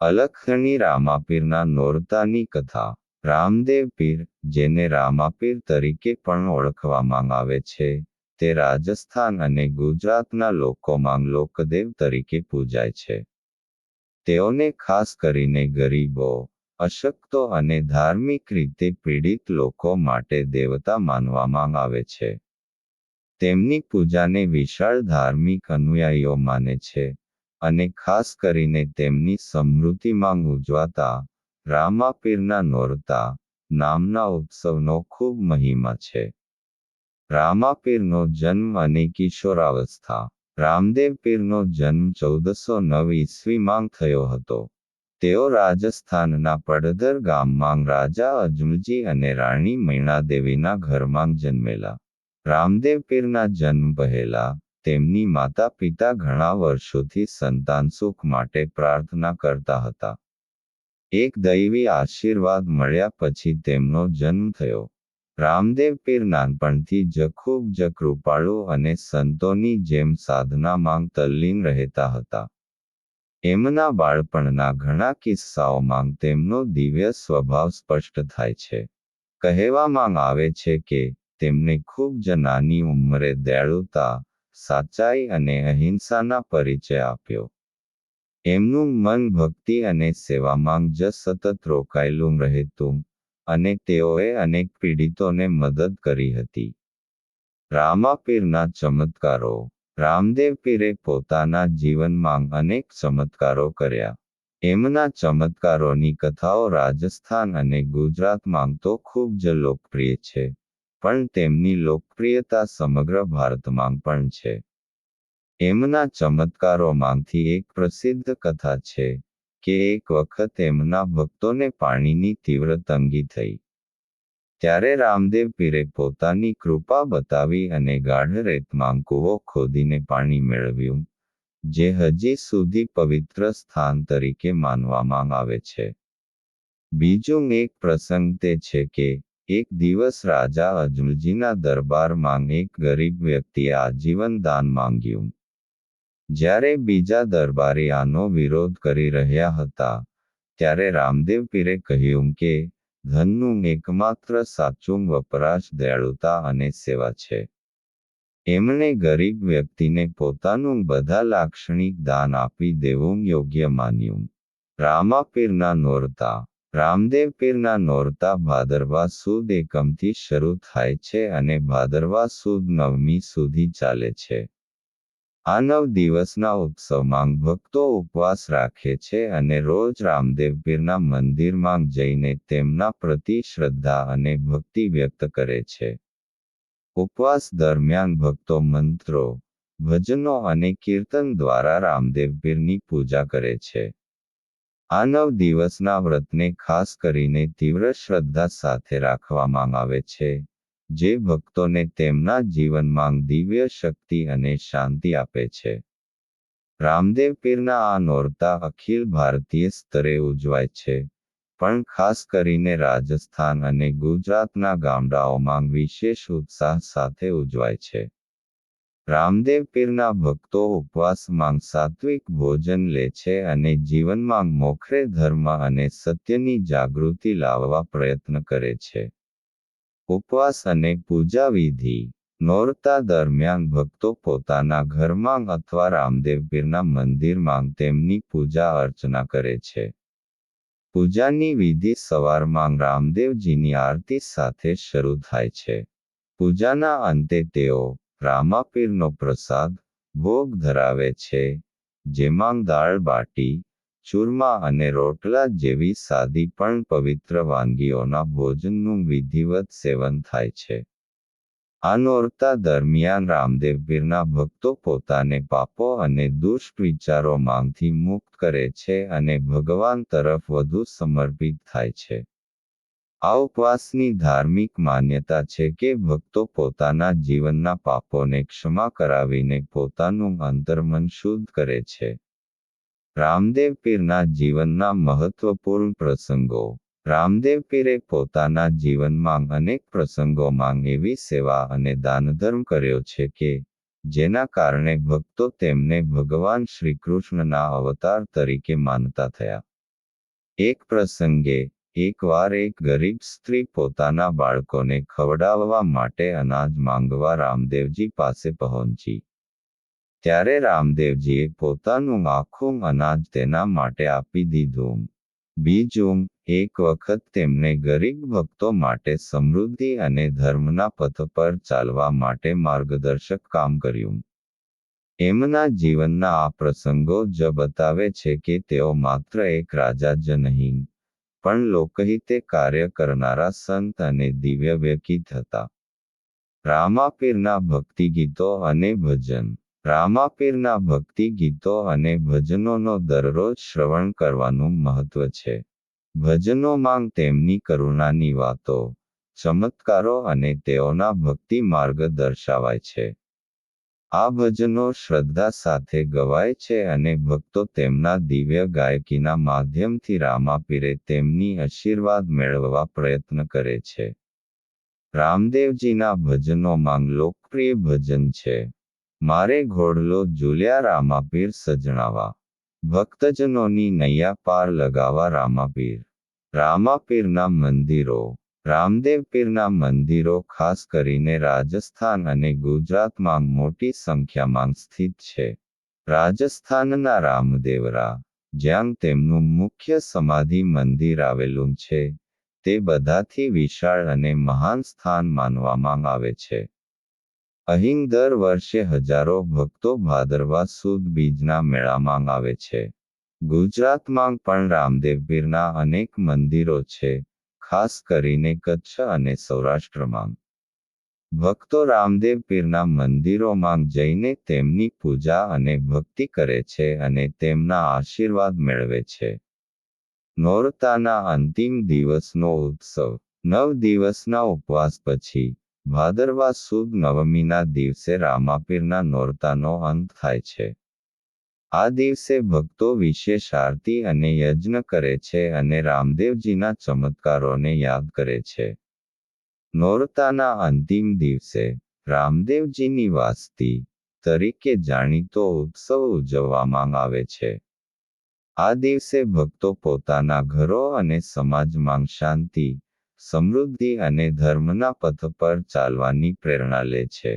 અલખની રામાપીરના નોરતાની કથા. રામદેવ પીર, જેને રામાપીર તરીકે પણ ઓળખવામાં આવે છે, તે રાજસ્થાન અને ગુજરાતના લોકોમાં લોકદેવ તરીકે પૂજાય છે. તેઓને ખાસ કરીને ગરીબો, અશક્તો અને ધાર્મિક રીતે પીડિત લોકો માટે દેવતા માનવામાં આવે છે. તેમની પૂજાને વિશાળ ધાર્મિક અનુયાયીઓ માને છે, અને ખાસ કરીને તેમની સમૃદ્ધિમાં ઉજવાતા રામાપીરના નોરતા નામના ઉત્સવનો ખૂબ મહિમા છે. રામાપીરનો જન્મ અને કિશોરાવસ્થા. રામદેવ પીરનો જન્મ 1409 ઈસવીમાં થયો હતો. તેઓ રાજસ્થાનના પડધર ગામમાં રાજા અજમલજી અને રાણી મૈણાદેવીના ઘરમાં જન્મેલા. રામદેવ પીરના જન્મ પહેલા, તેમની માતા પિતા ઘણા વર્ષોથી સંતાન સુખ માટે પ્રાર્થના કરતા હતા. એક દૈવી આશીર્વાદ મળ્યા પછી તેમનો જન્મ થયો. રામદેવ પીર નાનપણથી જ ખૂબ જ કૃપાળુ અને સંતોની જેમ સાધનામાં તલ્લીન રહેતા હતા. એમના બાળપણના ઘણા કિસ્સાઓમાં તેમનો દિવ્ય સ્વભાવ સ્પષ્ટ થાય છે. કહેવામાં આવે છે કે, તેમને ખૂબ જ નાની ઉંમરે દયાળુતા, સાચાઈ અને અહિંસાના પરિચય આપ્યો. એમનું મન ભક્તિ અને સેવામાં જ સતત રોકાયેલું રહેતું, અને તેઓએ અનેક પીડિતોને મદદ કરી હતી. રામાપીરના ચમત્કારો. રામદેવ પીરે પોતાના જીવનમાં અનેક ચમત્કારો કર્યા. એમના ચમત્કારોની કથાઓ રાજસ્થાન અને ગુજરાતમાં તો ખૂબ જ લોકપ્રિય છે, પણ તેમની લોકપ્રિયતા સમગ્ર ભારતમાં પણ છે. એમના ચમત્કારોમાંથી એક પ્રસિદ્ધ કથા છે, કે એક વખત એમના ભક્તોને પાણીની તીવ્ર તંગી થઈ. ત્યારે રામદેવ પીરે પોતાની કૃપા બતાવી અને ગાઢ રેતમાં કૂવો ખોદીને પાણી મેળવ્યું, જે હજી સુધી પવિત્ર સ્થાન તરીકે માનવામાં આવે છે. બીજું એક પ્રસંગ તે છે કે, એક દિવસ રાજા અજમલજીના દરબારમાં એક ગરીબ વ્યક્તિએ આજીવન દાન માંગ્યું. જ્યારે બીજા દરબારી આનો વિરોધ કરી રહ્યા હતા, ત્યારે રામદેવ પીરે કહ્યું કે, ધનનું એકમાત્ર સાચું વપરાશ દયાળુતા અને સેવા છે. એમણે ગરીબ વ્યક્તિને પોતાનું બધા લાક્ષણિક દાન આપી દેવું યોગ્ય માન્યું. રામાપીરના નોરતા. રામદેવ પીરના નોરતા ભાદરવા સુદ એકમથી શરૂ થાય છે અને ભાદરવા સુદ નવમી સુધી ચાલે છે. આ 9 દિવસના ઉત્સવમાં ભક્તો ઉપવાસ રાખે છે અને રોજ રામદેવ પીરના મંદિરમાં જઈને તેમના પ્રતિ શ્રદ્ધા અને ભક્તિ વ્યક્ત કરે છે. ઉપવાસ દરમિયાન ભક્તો મંત્રો, ભજનો અને કીર્તન દ્વારા રામદેવ પીરની પૂજા કરે છે. આ 9 દિવસના વ્રતને ખાસ કરીને તીવ્ર શ્રદ્ધા સાથે રાખવામાં આવે છે, જે ભક્તોને તેમના જીવનમાં દિવ્ય શક્તિ અને શાંતિ આપે છે. રામદેવ પીરના આ નોરતા અખિલ ભારતીય સ્તરે ઉજવાય છે, પણ ખાસ કરીને રાજસ્થાન અને ગુજરાતના ગામડાઓમાં વિશેષ ઉત્સાહ સાથે ઉજવાય છે. રામદેવ પીરના ભક્તો ઉપવાસમાં સાત્વિક ભોજન લે છે અને જીવનમાં મોખરે ધર્મ અને સત્યની જાગૃતિ લાવવા પ્રયત્ન કરે છે. ઉપવાસ અને પૂજા વિધિ. નોરતા દરમિયાન ભક્તો પોતાના ઘરમાં અથવા રામદેવ પીરના મંદિરમાં તેમની પૂજા અર્ચના કરે છે. પૂજાની વિધિ સવારમાં રામદેવજીની આરતી સાથે શરૂ થાય છે. પૂજાના અંતે તેઓ રામાપીરનો પ્રસાદ, ભોગ ધરાવે છે, જેમાં દાળ બાટી, ચૂરમા અને રોટલા જેવી સાદી પણ પવિત્ર વાનગીઓના ભોજનનું વિધિવત સેવન થાય છે. આ નોરતા દરમિયાન રામદેવ પીરના ભક્તો પોતાને પાપો અને દુષ્ટ વિચારોમાંથી મુક્ત કરે છે અને ભગવાન તરફ વધુ સમર્પિત થાય છે. આ ઉપવાસની ધાર્મિક માન્યતા છે કે ભક્તો પોતાના જીવનના પાપોને ક્ષમા કરાવીને પોતાનું અંતર્મન શુદ્ધ કરે છે. રામદેવ પીરના જીવનના મહત્વપૂર્ણ પ્રસંગો. રામદેવ પીરે પોતાના જીવનમાં અનેક પ્રસંગોમાં એવી સેવા અને દાનધર્મ કર્યો છે કે, જેના કારણે ભક્તો તેમને ભગવાન શ્રીકૃષ્ણના અવતાર તરીકે માનતા થયા. એક પ્રસંગે એકવાર એક ગરીબ સ્ત્રી પોતાના બાળકોને ખવડાવવા માટે અનાજ માંગવા રામદેવજી પાસે પહોંચી. ત્યારે રામદેવજીએ પોતાનું આખું અનાજ તેના માટે આપી દીધું. બીજું, એક વખત તેમણે ગરીબ ભક્તો માટે સમૃદ્ધિ અને ધર્મના પથ પર ચાલવા માટે માર્ગદર્શક કામ કર્યું. એમના જીવનના આ પ્રસંગો જ બતાવે છે કે તેઓ માત્ર એક રાજા જ નહીં, પણ લોકહિતે કાર્ય કરનારા સંત અને દિવ્ય વ્યક્તિ હતા. રામાપીરના ભક્તિગીતો અને ભજન. રામાપીરના ભક્તિ ગીતો અને ભજનોનો દરરોજ શ્રવણ કરવાનું મહત્વ છે. ભજનોમાં તેમની કરુણાની વાતો, ચમત્કારો અને તેઓના ભક્તિ માર્ગ દર્શાવાય છે. આ ભજનો શ્રદ્ધા સાથે ગવાય છે અને ભક્તો તેમના દિવ્ય ગાયકીના માધ્યમથી રામાપીરે તેમની આશીર્વાદ મેળવવા પ્રયત્ન કરે છે. રામદેવજીના ભજનોમાં લોકપ્રિય ભજન છે, મારે ઘોડલો ઝૂલ્યા રામાપીર સજણાવા. ભક્તજનોની નૈયા પાર લગાવા રામાપીર. રામાપીરના મંદિરો. રામદેવપીરના મંદિરો ખાસ કરીને રાજસ્થાન અને ગુજરાતમાં મોટી સંખ્યામાં સ્થિત છે. રાજસ્થાનના રામદેવરા, જ્યાં તેમનું મુખ્ય સમાધિ મંદિર આવેલું છે, તે બધાથી વિશાળ અને મહાન સ્થાન માનવામાં આવે છે. અહીં દર વર્ષે હજારો ભક્તો ભાદરવા સુદ બીજના મેળામાં આવે છે. ગુજરાતમાં પણ રામદેવપીરના અનેક મંદિરો છે, ખાસ કરીને કચ્છ અને સૌરાષ્ટ્રમાં. ભક્તો રામદેવપીરના મંદિરોમાં જઈને તેમની પૂજા અને ભક્તિ કરે છે અને તેમના આશીર્વાદ મેળવે છે. નોરતાના અંતિમ દિવસનો ઉત્સવ. 9 દિવસના ઉપવાસ પછી, ભાદરવા સુદ નવમીના દિવસે રામાપીરના નોરતાનો અંત થાય છે. આ દિવસે ભક્તો વિશેષ આરતી અને યજ્ઞ કરે છે અને રામદેવજીના ચમત્કારોને યાદ કરે છે. નોરતાના અંતિમ દિવસે, રામદેવજીની વાસ્તી તરીકે જાણીતો ઉત્સવ ઉજવવામાં આવે છે. આ દિવસે ભક્તો પોતાના ઘરો અને સમાજમાં શાંતિ, સમૃદ્ધિ અને ધર્મના પથ પર ચાલવાની પ્રેરણા લે છે.